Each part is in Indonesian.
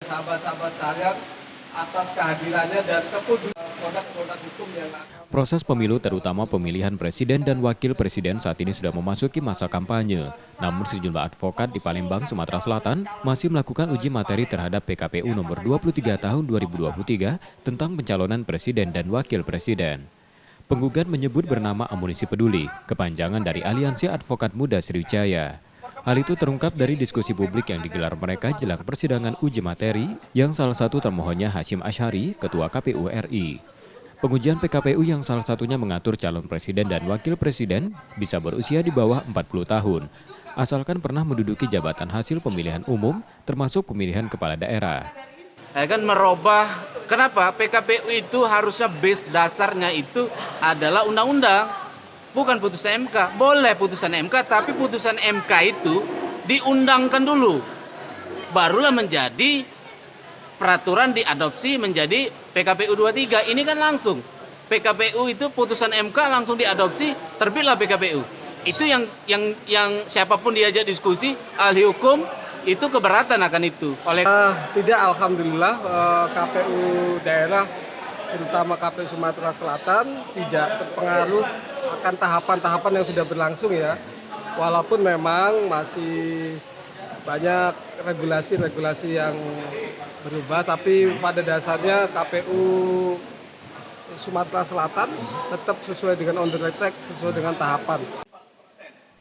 sahabat-sahabat saya atas kehadirannya dan kepedulian produk-produk hukum yang akan. Proses pemilu terutama pemilihan presiden dan wakil presiden saat ini sudah memasuki masa kampanye. Namun sejumlah advokat di Palembang, Sumatera Selatan masih melakukan uji materi terhadap PKPU nomor 23 tahun 2023 tentang pencalonan presiden dan wakil presiden. Penggugat menyebut bernama Amunisi Peduli, kepanjangan dari Aliansi Advokat Muda Sriwijaya. Hal itu terungkap dari diskusi publik yang digelar mereka jelang persidangan uji materi yang salah satu termohonnya Hasyim Asyhari, Ketua KPU RI. Pengujian PKPU yang salah satunya mengatur calon presiden dan wakil presiden bisa berusia di bawah 40 tahun, asalkan pernah menduduki jabatan hasil pemilihan umum termasuk pemilihan kepala daerah. Kan merubah, kenapa PKPU itu harusnya base dasarnya itu adalah undang-undang, bukan putusan MK. Boleh putusan MK, tapi putusan MK itu diundangkan dulu, barulah menjadi peraturan diadopsi menjadi PKPU 23. Ini kan langsung PKPU itu putusan MK langsung diadopsi, terbitlah PKPU. Itu yang siapapun diajak diskusi, ahli hukum itu keberatan akan itu. Tidak, alhamdulillah KPU daerah terutama KPU Sumatera Selatan tidak terpengaruh akan tahapan-tahapan yang sudah berlangsung ya. Walaupun memang masih banyak regulasi-regulasi yang berubah, tapi pada dasarnya KPU Sumatera Selatan tetap sesuai dengan on the track, sesuai dengan tahapan.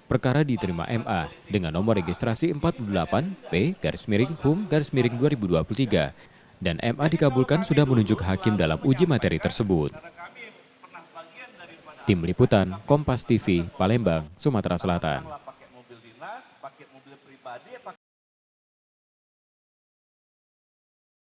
Perkara diterima MA dengan nomor registrasi 48 P/HUM/2023 dan MA dikabulkan sudah menunjuk hakim dalam uji materi tersebut. Tim Liputan Kompas TV, Palembang, Sumatera Selatan.